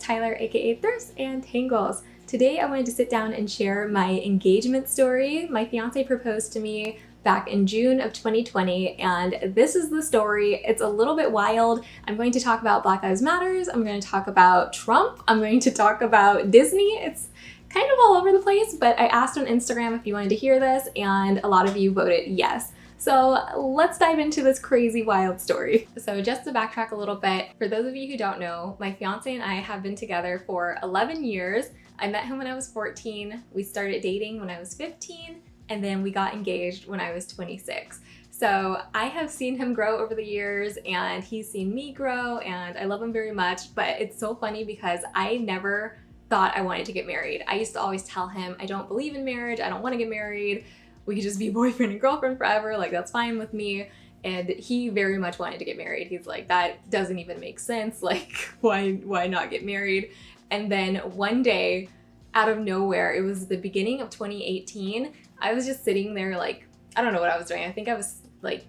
Tyler, aka Thrifts and Tangles. Today I wanted to sit down and share my engagement story. My fiance proposed to me back in June of 2020, and this is the story. It's a little bit wild. I'm going to talk about Black Lives Matters, I'm going to talk about Trump, I'm going to talk about Disney. It's kind of all over the place, but I asked on Instagram if you wanted to hear this, and a lot of you voted yes. So let's dive into this crazy, wild story. So just to backtrack a little bit, for those of you who don't know, my fiance and I have been together for 11 years. I met him when I was 14, we started dating when I was 15, and then we got engaged when I was 26. So I have seen him grow over the years, and he's seen me grow, and I love him very much. But it's so funny because I never thought I wanted to get married. I used to always tell him, I don't believe in marriage, I don't want to get married. We could just be boyfriend and girlfriend forever, like that's fine with me. And he very much wanted to get married. He's like, that doesn't even make sense. Like, why not get married? And then one day, out of nowhere, it was the beginning of 2018, I was just sitting there like, I don't know what I was doing. I think I was like,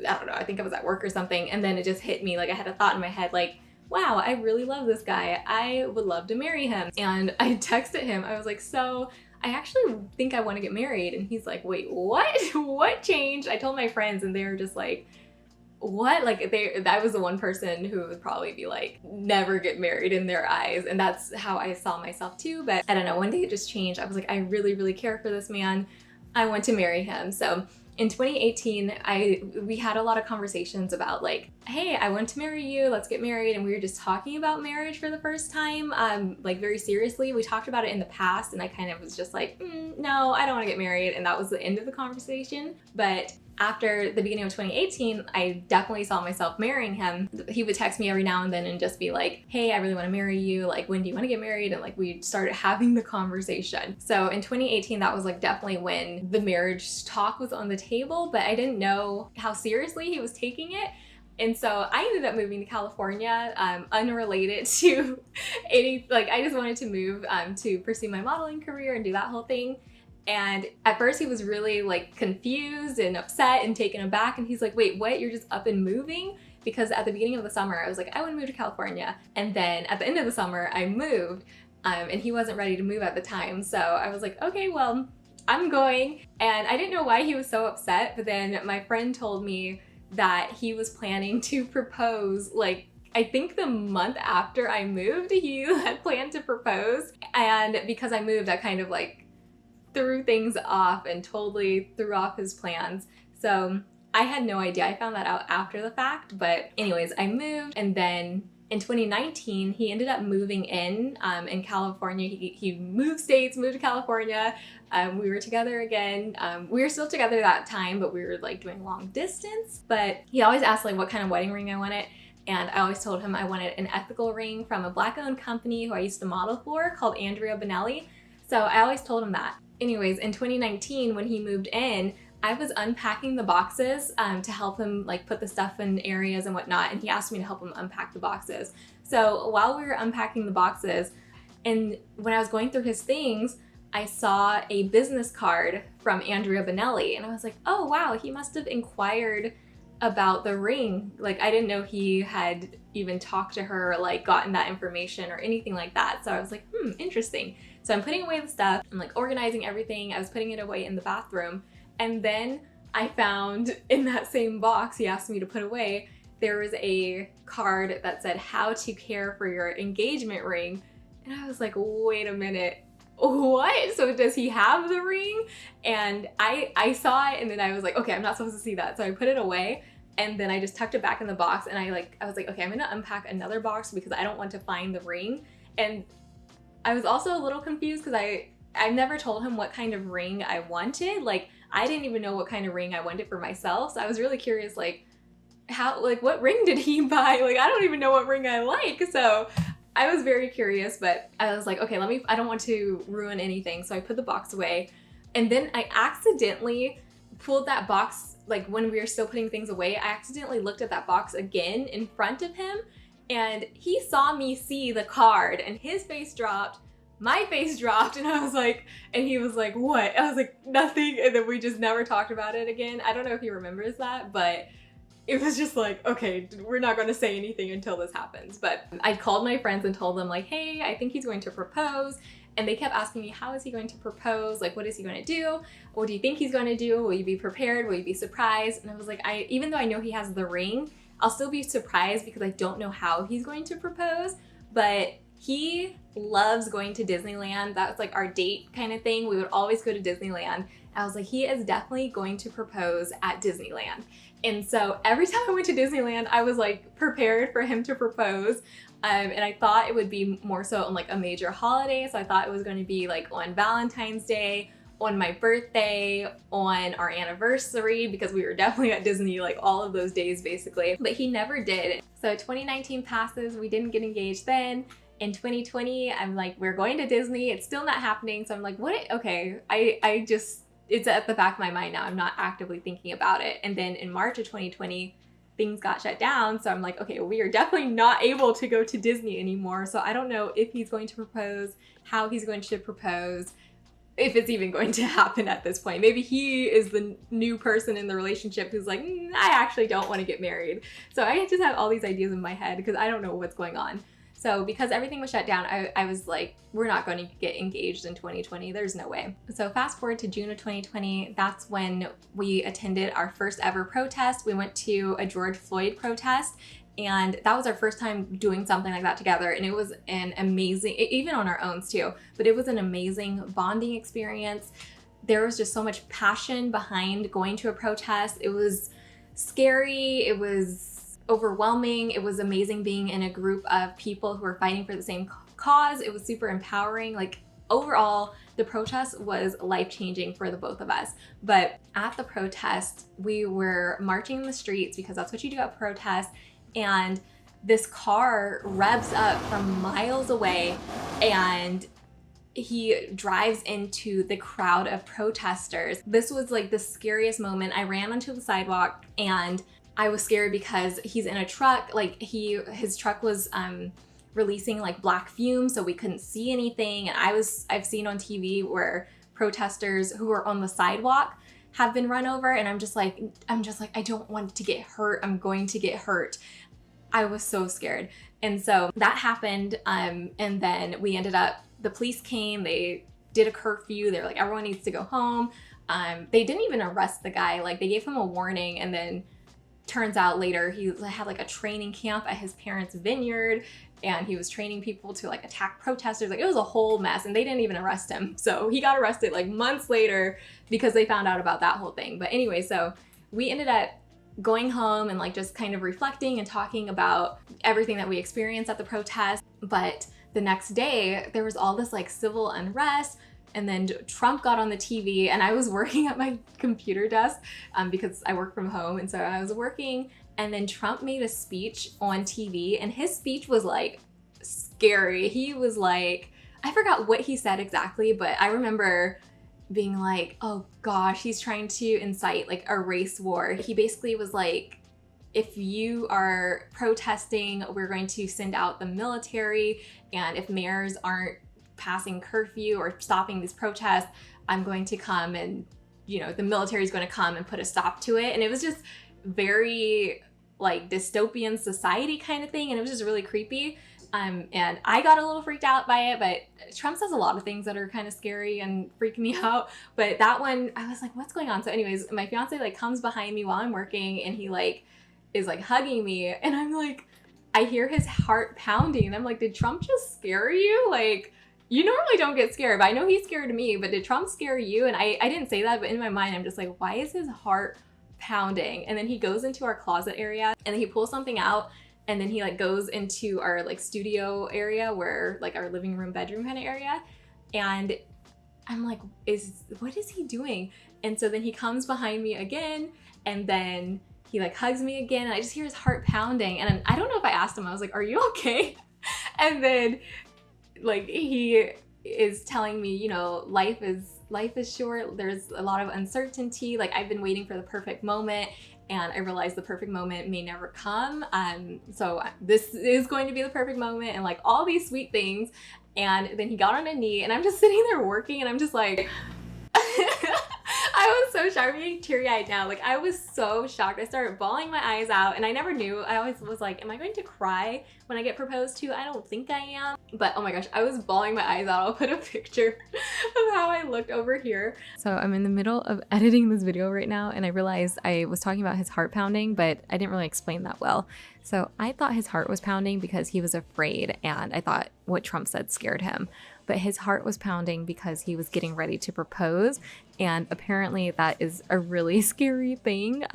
I don't know, I think I was at work or something. And then it just hit me, like I had a thought in my head like, wow, I really love this guy. I would love to marry him. And I texted him, I was like, so I actually think I want to get married. And he's like, wait, what? What changed? I told my friends and they were just like, what? Like that was the one person who would probably be like, never get married in their eyes. And that's how I saw myself too. But I don't know, one day it just changed. I was like, I really, really care for this man. I want to marry him. So in 2018, we had a lot of conversations about like, hey, I want to marry you, let's get married. And we were just talking about marriage for the first time, like very seriously. We talked about it in the past and I kind of was just like, no, I don't want to get married. And that was the end of the conversation. But after the beginning of 2018, I definitely saw myself marrying him. He would text me every now and then and just be like, hey, I really want to marry you. Like, when do you want to get married? And like, we started having the conversation. So in 2018, that was like definitely when the marriage talk was on the table, but I didn't know how seriously he was taking it. And so I ended up moving to California, unrelated to any, like I just wanted to move to pursue my modeling career and do that whole thing. And at first he was really like confused and upset and taken aback. And he's like, wait, what? You're just up and moving? Because at the beginning of the summer, I was like, I want to move to California. And then at the end of the summer, I moved and he wasn't ready to move at the time. So I was like, okay, well, I'm going. And I didn't know why he was so upset. But then my friend told me that he was planning to propose like, I think the month after I moved, he had planned to propose. And because I moved, I kind of like threw things off and totally threw off his plans. So I had no idea. I found that out after the fact. But anyways, I moved, and then in 2019, he ended up moving in California. He moved states, moved to California. We were together again. We were still together that time, but we were like doing long distance. But he always asked like what kind of wedding ring I wanted. And I always told him I wanted an ethical ring from a Black-owned company who I used to model for called Andrea Benelli. So I always told him that. Anyways, in 2019, when he moved in, I was unpacking the boxes to help him like put the stuff in areas and whatnot. And he asked me to help him unpack the boxes. So while we were unpacking the boxes, and when I was going through his things, I saw a business card from Andrea Benelli. And I was like, oh wow, he must have inquired about the ring. Like I didn't know he had even talked to her, or like gotten that information or anything like that. So I was like, interesting. So I'm putting away the stuff, I'm like organizing everything. I was putting it away in the bathroom. And then I found in that same box he asked me to put away, there was a card that said how to care for your engagement ring. And I was like, wait a minute, what? So does he have the ring? And I saw it and then I was like, okay, I'm not supposed to see that. So I put it away. And then I just tucked it back in the box and I was like, okay, I'm gonna unpack another box because I don't want to find the ring. And I was also a little confused because I never told him what kind of ring I wanted. Like I didn't even know what kind of ring I wanted for myself. So I was really curious, like what ring did he buy? Like I don't even know what ring I like. So I was very curious, but I was like, okay, I don't want to ruin anything. So I put the box away. And then I accidentally pulled that box, like when we were still putting things away, I accidentally looked at that box again in front of him. And he saw me see the card and his face dropped, my face dropped, and I was like, and he was like, what? I was like, nothing. And then we just never talked about it again. I don't know if he remembers that, but it was just like, okay, we're not going to say anything until this happens. But I called my friends and told them like, hey, I think he's going to propose. And they kept asking me, how is he going to propose? Like, what is he going to do? What do you think he's going to do? Will you be prepared? Will you be surprised? And I was like, even though I know he has the ring, I'll still be surprised because I don't know how he's going to propose. But he loves going to Disneyland. That was like our date kind of thing. We would always go to Disneyland. I was like, he is definitely going to propose at Disneyland. And so every time I went to Disneyland, I was like prepared for him to propose. And I thought it would be more so on like a major holiday. So I thought it was going to be like on Valentine's Day, on my birthday, on our anniversary, because we were definitely at Disney like all of those days basically. But he never did. So 2019 passes, we didn't get engaged then. In 2020, I'm like, we're going to Disney. It's still not happening. So I'm like, what? Okay, I just, it's at the back of my mind now. I'm not actively thinking about it. And then in March of 2020, things got shut down. So I'm like, okay, we are definitely not able to go to Disney anymore. So I don't know if he's going to propose, how he's going to propose, if it's even going to happen at this point. Maybe he is the new person in the relationship who's like, I actually don't want to get married. So I just have all these ideas in my head because I don't know what's going on. So because everything was shut down, I was like, we're not going to get engaged in 2020. There's no way. So fast forward to June of 2020, that's when we attended our first ever protest. We went to a George Floyd protest, and that was our first time doing something like that together. And it was an amazing, even on our own too, but it was an amazing bonding experience. There was just so much passion behind going to a protest. It was scary. It was overwhelming. It was amazing being in a group of people who are fighting for the same cause. It was super empowering. Like overall, the protest was life-changing for the both of us. But at the protest, we were marching in the streets because that's what you do at protest. And this car revs up from miles away and he drives into the crowd of protesters. This was like the scariest moment. I ran onto the sidewalk and I was scared because he's in a truck. Like his truck was releasing like black fumes, so we couldn't see anything. And I've seen on TV where protesters who are on the sidewalk have been run over, and I'm just like, I don't want to get hurt. I'm going to get hurt. I was so scared. And so that happened. And then we ended up, the police came, they did a curfew. They were like, everyone needs to go home. They didn't even arrest the guy. Like they gave him a warning, and then turns out later he had like a training camp at his parents' vineyard, and he was training people to like attack protesters. Like it was a whole mess, and they didn't even arrest him. So he got arrested like months later because they found out about that whole thing. But anyway, so we ended up going home and like just kind of reflecting and talking about everything that we experienced at the protest. But the next day there was all this like civil unrest. And then Trump got on the TV, and I was working at my computer desk because I work from home. And so I was working, and then Trump made a speech on TV, and his speech was like scary. He was like, I forgot what he said exactly, but I remember being like, oh gosh, he's trying to incite like a race war. He basically was like, if you are protesting, we're going to send out the military, and if mayors aren't passing curfew or stopping these protests, I'm going to come and, you know, the military is going to come and put a stop to it. And it was just very like dystopian society kind of thing. And it was just really creepy. And I got a little freaked out by it, but Trump says a lot of things that are kind of scary and freak me out. But that one, I was like, what's going on? So anyways, my fiance like comes behind me while I'm working, and he like is like hugging me, and I'm like, I hear his heart pounding, and I'm like, did Trump just scare you? Like, you normally don't get scared, but I know he scared me, but did Trump scare you? And I didn't say that, but in my mind, I'm just like, why is his heart pounding? And then he goes into our closet area, and then he pulls something out, and then he like goes into our like studio area, where like our living room, bedroom kind of area. And I'm like, what is he doing? And so then he comes behind me again, and then he like hugs me again, and I just hear his heart pounding. And I don't know if I asked him, I was like, are you okay? And then like he is telling me, you know, life is short. There's a lot of uncertainty. Like I've been waiting for the perfect moment, and I realized the perfect moment may never come. So this is going to be the perfect moment, and like all these sweet things. And then he got on a knee, and I'm just sitting there working, and I'm just like, I was so shocked. I'm getting teary-eyed now. Like, I was so shocked. I started bawling my eyes out, and I never knew. I always was like, am I going to cry when I get proposed to? I don't think I am. But oh my gosh, I was bawling my eyes out. I'll put a picture of how I looked over here. So I'm in the middle of editing this video right now, and I realized I was talking about his heart pounding, but I didn't really explain that well. So I thought his heart was pounding because he was afraid, and I thought what Trump said scared him. But his heart was pounding because he was getting ready to propose, and apparently that is a really scary thing,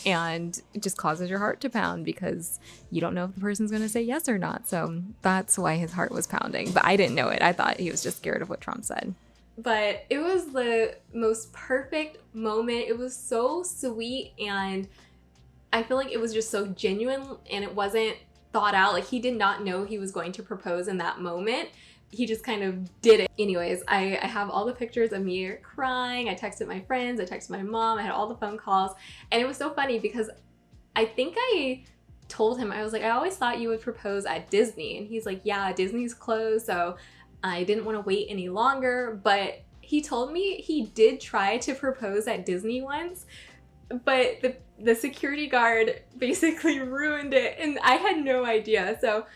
and it just causes your heart to pound because you don't know if the person's going to say yes or not. So that's why his heart was pounding, but I didn't know it. I thought he was just scared of what Trump said. But it was the most perfect moment. It was so sweet, and I feel like it was just so genuine, and it wasn't thought out. Like, he did not know he was going to propose in that moment. He just kind of did it. Anyways, I have all the pictures of me crying. I texted my friends, I texted my mom, I had all the phone calls. And it was so funny because I think I told him, I was like, I always thought you would propose at Disney. And he's like, yeah, Disney's closed, so I didn't want to wait any longer. But he told me he did try to propose at Disney once, but the security guard basically ruined it, and I had no idea. So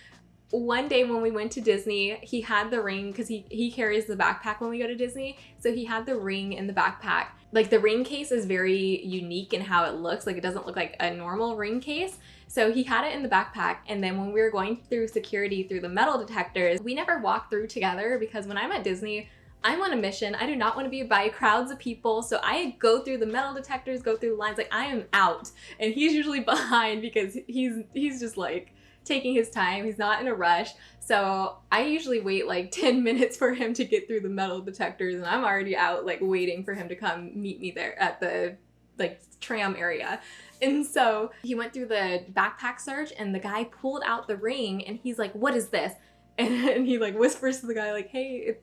one day when we went to Disney, he had the ring because he carries the backpack when we go to Disney. So he had the ring in the backpack. Like, the ring case is very unique in how it looks. Like, it doesn't look like a normal ring case. So he had it in the backpack. And then when we were going through security through the metal detectors, we never walked through together because when I'm at Disney, I'm on a mission. I do not want to be by crowds of people. So I go through the metal detectors, go through the lines. Like, I am out. And he's usually behind because he's just like taking his time. He's not in a rush. So I usually wait like 10 minutes for him to get through the metal detectors, and I'm already out like waiting for him to come meet me there at the like tram area. And so he went through the backpack search, and the guy pulled out the ring, and he's like, what is this? And he like whispers to the guy like, hey,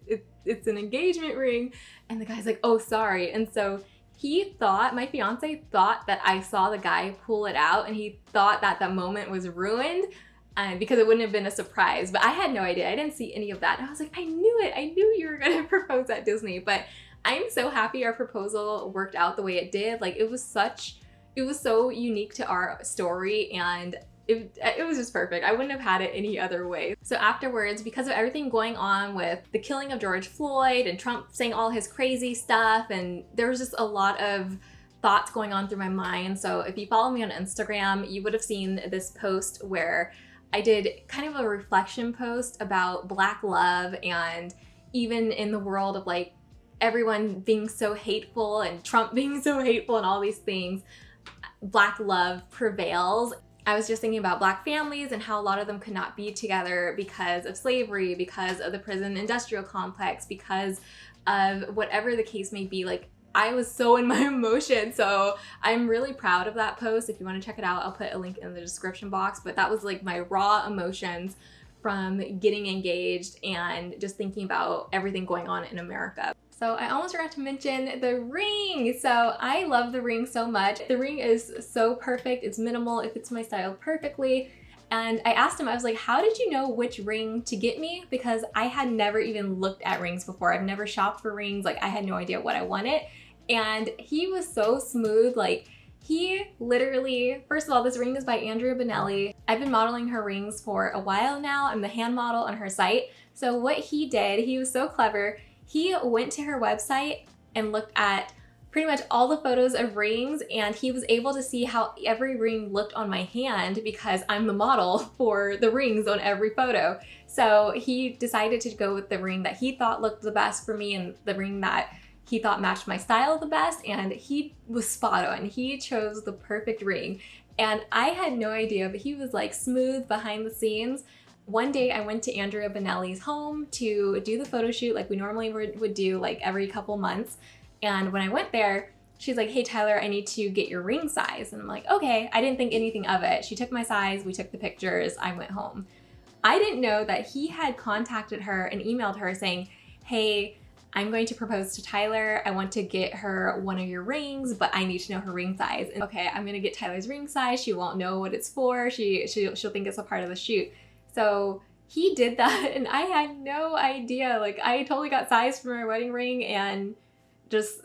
it's an engagement ring. And the guy's like, oh, sorry. And so my fiance thought that I saw the guy pull it out, and he thought that the moment was ruined because it wouldn't have been a surprise. But I had no idea. I didn't see any of that. And I was like, I knew it. I knew you were going to propose at Disney. But I'm so happy our proposal worked out the way it did. Like, it was so unique to our story, and it was just perfect. I wouldn't have had it any other way. So afterwards, because of everything going on with the killing of George Floyd and Trump saying all his crazy stuff, and there was just a lot of thoughts going on through my mind. So if you follow me on Instagram, you would have seen this post where I did kind of a reflection post about Black love, and even in the world of like everyone being so hateful and Trump being so hateful and all these things, Black love prevails. I was just thinking about Black families and how a lot of them could not be together because of slavery, because of the prison industrial complex, because of whatever the case may be. Like, I was so in my emotion. So I'm really proud of that post. If you want to check it out, I'll put a link in the description box. But that was like my raw emotions from getting engaged and just thinking about everything going on in America. So I almost forgot to mention the ring. So I love the ring so much. The ring is so perfect. It's minimal. It fits my style perfectly. And I asked him, I was like, how did you know which ring to get me? Because I had never even looked at rings before. I've never shopped for rings. Like, I had no idea what I wanted. And he was so smooth. Like, he literally, first of all, this ring is by Andrea Bonelli. I've been modeling her rings for a while now. I'm the hand model on her site. So what he did, he was so clever. He went to her website and looked at pretty much all the photos of rings, and he was able to see how every ring looked on my hand because I'm the model for the rings on every photo. So he decided to go with the ring that he thought looked the best for me and the ring that he thought matched my style the best, and he was spot on. He chose the perfect ring, and I had no idea, but he was like smooth behind the scenes. One day I went to Andrea Bonelli's home to do the photo shoot like we normally would do like every couple months. And when I went there, she's like, hey, Tyler, I need to get your ring size. And I'm like, okay. I didn't think anything of it. She took my size, we took the pictures, I went home. I didn't know that he had contacted her and emailed her saying, hey, I'm going to propose to Tyler. I want to get her one of your rings, but I need to know her ring size. And okay, I'm gonna get Tyler's ring size. She won't know what it's for. She'll think it's a part of the shoot. So he did that, and I had no idea. Like, I totally got size from her wedding ring and just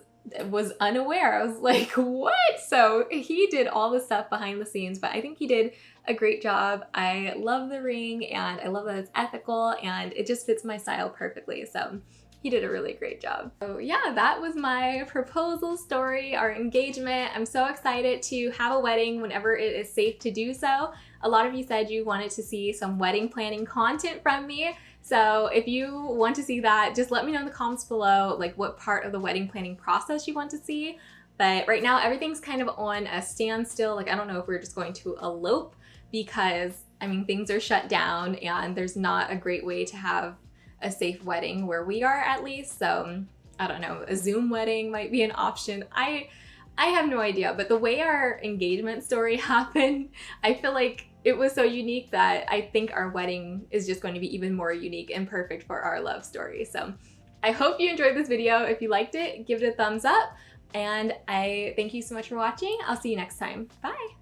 was unaware. I was like, what? So he did all the stuff behind the scenes, but I think he did a great job. I love the ring and I love that it's ethical and it just fits my style perfectly. So he did a really great job. So yeah, that was my proposal story, our engagement. I'm so excited to have a wedding whenever it is safe to do so. A lot of you said you wanted to see some wedding planning content from me. So if you want to see that, just let me know in the comments below, like what part of the wedding planning process you want to see. But right now everything's kind of on a standstill. Like I don't know if we're just going to elope because I mean, things are shut down and there's not a great way to have a safe wedding where we are at least. So I don't know, a Zoom wedding might be an option. I have no idea, but the way our engagement story happened, I feel like it was so unique that I think our wedding is just going to be even more unique and perfect for our love story. So I hope you enjoyed this video. If you liked it, give it a thumbs up. And I thank you so much for watching. I'll see you next time. Bye.